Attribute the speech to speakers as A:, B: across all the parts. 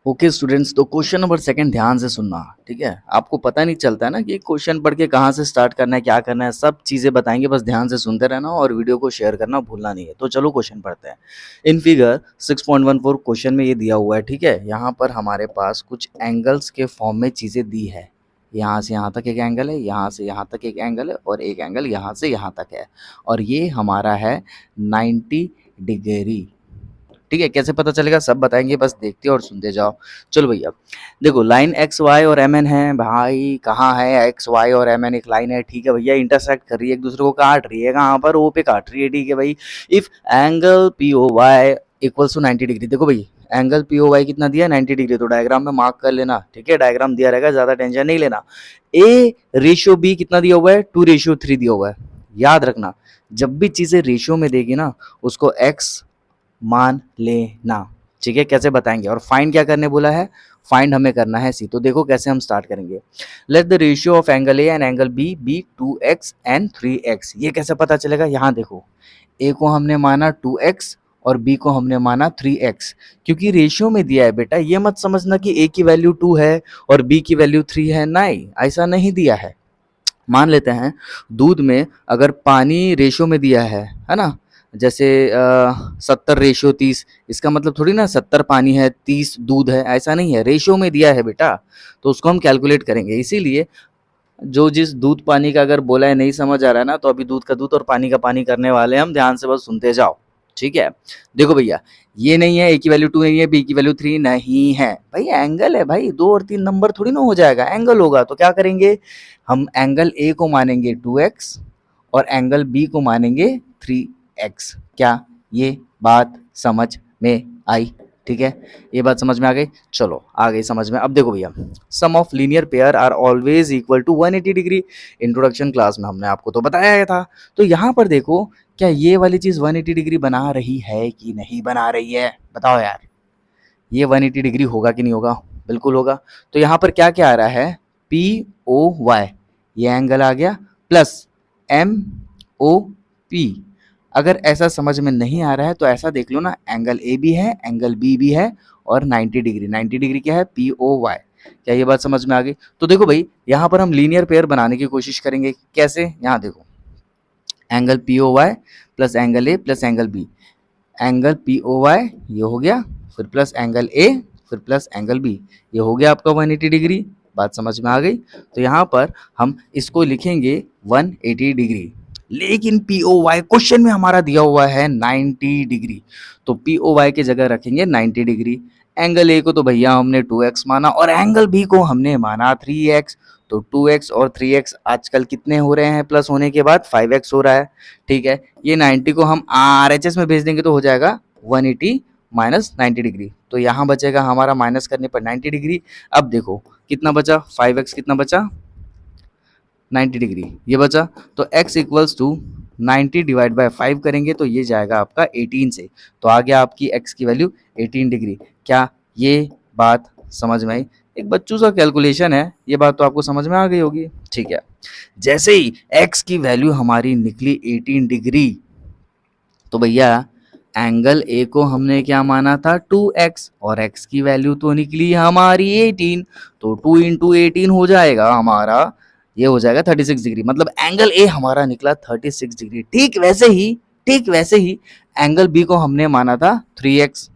A: Okay students, तो question number second ध्यान से सुनना। ठीक है, आपको पता नहीं चलता है ना कि क्वेश्चन पढ़ के कहाँ से स्टार्ट करना है, क्या करना है, सब चीज़ें बताएंगे, बस ध्यान से सुनते रहना और वीडियो को शेयर करना भूलना नहीं है। तो चलो क्वेश्चन पढ़ते हैं। इन फिगर 6.14 क्वेश्चन में ये दिया हुआ है। ठीक है, यहाँ पर हमारे पास कुछ एंगल्स के फॉर्म में चीज़ें दी है। यहाँ से यहाँ तक एक एंगल है, यहाँ से यहाँ तक एक एंगल है, और एक एंगल यहाँ से यहाँ तक है, और ये हमारा है 90 डिग्री। ठीक है, कैसे पता चलेगा सब बताएंगे, बस देखते और सुनते जाओ। चलो भैया, देखो लाइन एक्स वाई और एम एन है। भाई कहाँ है एक्स वाई और एम एन? एक लाइन है। ठीक है भैया, इंटरसेक्ट कर रही है, एक दूसरे को काट रही है। कहाँ पर? ओ पे काट रही है। ठीक है भाई, if angle P O Y equals to 90 degree. देखो भाई, एंगल पी ओ वाई कितना दिया है? 90 डिग्री। तो डायग्राम में मार्क कर लेना। ठीक है, डायग्राम दिया रहेगा, ज़्यादा टेंशन नहीं लेना। ए रेशियो बी कितना दिया हुआ है? 2:3 दिया हुआ है। याद रखना, जब भी चीज़ें रेशियो में देगी ना, उसको एक्स मान लेना। ठीक है, कैसे बताएंगे? और फाइंड क्या करने बोला है? फाइंड हमें करना है सी। तो देखो कैसे हम स्टार्ट करेंगे। Let the ratio of angle A and angle B B 2x and 3x। ये कैसे पता चलेगा? यहाँ देखो, ए को हमने माना 2x और बी को हमने माना 3x, क्योंकि रेशियो में दिया है बेटा। ये मत समझना कि ए की वैल्यू 2 है और बी की वैल्यू 3 है, नहीं, ऐसा नहीं दिया है। मान लेते हैं दूध में अगर पानी रेशियो में दिया है ना, जैसे 70:30, इसका मतलब थोड़ी ना 70 पानी है 30 दूध है, ऐसा नहीं है, रेशियो में दिया है बेटा। तो उसको हम कैलकुलेट करेंगे। इसीलिए जो जिस दूध पानी का अगर बोला है नहीं समझ आ रहा है ना, तो अभी दूध का दूध और पानी का पानी करने वाले हैं हम, ध्यान से बस सुनते जाओ। ठीक है, देखो भैया, ये नहीं है ए की वैल्यू 2 नहीं है, बी की वैल्यू 3 नहीं है। भाई एंगल है भाई, 2 और 3 नंबर थोड़ी ना हो जाएगा, एंगल होगा। तो क्या करेंगे हम? एंगल ए को मानेंगे 2x और एंगल बी को मानेंगे 3x। क्या ये बात समझ में आई? ठीक है, ये बात समझ में आ गई। चलो आ गई समझ में। अब देखो भैया, sum of linear pair are always equal to 180 degree. Introduction class में हमने आपको तो बताया था। तो यहाँ पर देखो, क्या ये वाली चीज़ 180 डिग्री बना रही है कि नहीं बना रही है? बताओ यार, ये 180 डिग्री होगा कि नहीं होगा? बिल्कुल होगा। तो यहाँ पर क्या क्या आ रहा है? पी ओ वाई, ये एंगल आ गया, प्लस एम ओ पी। अगर ऐसा समझ में नहीं आ रहा है तो ऐसा देख लो ना, एंगल ए भी है, एंगल बी भी है, और 90 डिग्री। 90 डिग्री क्या है? P O Y. क्या ये बात समझ में आ गई? तो देखो भाई, यहाँ पर हम लीनियर पेयर बनाने की कोशिश करेंगे। कैसे? यहाँ देखो, angle P O Y plus angle A plus angle B. Angle P O Y ये हो गया, फिर प्लस एंगल ए, फिर प्लस एंगल बी, ये हो गया आपका 180 डिग्री। बात समझ में आ गई? तो यहाँ पर हम इसको लिखेंगे 180 डिग्री। लेकिन पी ओ वाई क्वेश्चन में हमारा दिया हुआ है 90 डिग्री, तो पी ओ वाई की जगह रखेंगे 90 डिग्री। एंगल ए को तो भैया हमने 2x माना, और एंगल बी को हमने माना 3x। तो 2x और 3x आजकल कितने हो रहे हैं? प्लस होने के बाद 5x हो रहा है। ठीक है, ये 90 को हम RHS में भेज देंगे तो हो जाएगा 180 माइनस 90 डिग्री। तो यहाँ बचेगा हमारा माइनस करने पर 90 डिग्री। अब देखो कितना बचा? 5x कितना बचा? 90 डिग्री ये बचा। तो x equals to 90 divide by 5 करेंगे तो ये जाएगा आपका 18 से। तो आ गया आपकी x की वैल्यू 18 डिग्री। क्या ये बात समझ में आई? एक बच्चों सा कैलकुलेशन है, ये बात तो आपको समझ में आ गई होगी। ठीक है, जैसे ही x की वैल्यू हमारी निकली 18 डिग्री, तो भैया एंगल ए को हमने क्या माना था? 2x, और x की वैल्यू तो निकली हमारी 18। तो 2 इंटू 18 हो जाएगा हमारा, ये हो जाएगा 36 डिग्री। मतलब एंगल ए हमारा निकला 36 डिग्री। ठीक वैसे ही एंगल बी को हमने माना था 3x।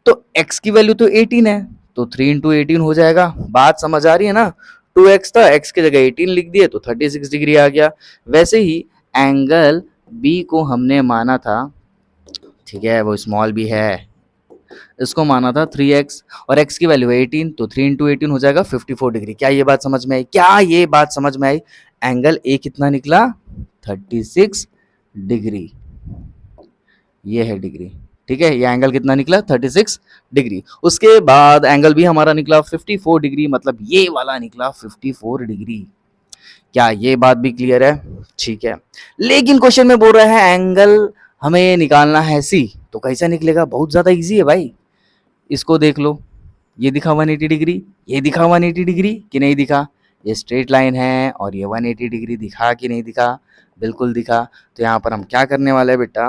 A: तो x की वैल्यू तो 18 है, तो 3 इंटू 18 हो जाएगा। बात समझ आ रही है ना? 2x था, x की जगह 18 लिख दिए तो 36 डिग्री आ गया। वैसे ही एंगल बी को हमने माना था, ठीक है, वो स्मॉल भी है, इसको माना था 3x, और x की वैल्यू 18, तो 3 इंटू 18 हो जाएगा 54 डिग्री। क्या ये बात समझ में आई? क्या ये बात समझ में आई? एंगल ए कितना निकला? 36 डिग्री। ये है डिग्री। ठीक है, ये एंगल कितना निकला? 36 डिग्री। उसके बाद एंगल भी हमारा निकला 54 डिग्री, मतलब ये वाला निकला 54 डिग्री। क्या ये बात भी क्लियर है? ठीक है, लेकिन क्वेश्चन में बोल रहा है एंगल हमें निकालना है सी, तो कैसा निकलेगा? बहुत ज्यादा इजी है भाई। इसको देख लो, ये दिखा 180 डिग्री, ये दिखा 180 डिग्री कि नहीं दिखा? ये स्ट्रेट लाइन है, और ये 180 डिग्री दिखा कि नहीं दिखा? बिल्कुल दिखा। तो यहाँ पर हम क्या करने वाले हैं बेटा?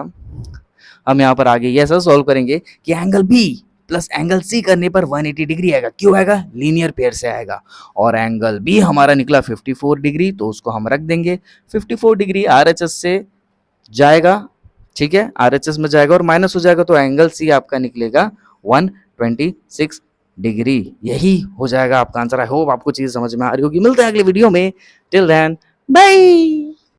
A: हम यहाँ पर आगे ये ऐसा सॉल्व करेंगे कि angle B plus angle C करने पर 180 डिग्री आएगा। क्यों आएगा? लीनियर पेयर से आएगा। और एंगल बी हमारा निकला 54 डिग्री, तो उसको हम रख देंगे। 54 डिग्री आरएचएस से जाएगा, ठीक है, आरएचएस में जाएगा और माइनस हो जाएगा, तो एंगल सी आपका निकलेगा 126 डिग्री। यही हो जाएगा आपका आंसर। आई होप आपको चीज समझ में आ रही होगी। मिलते हैं अगले वीडियो में। Till then bye.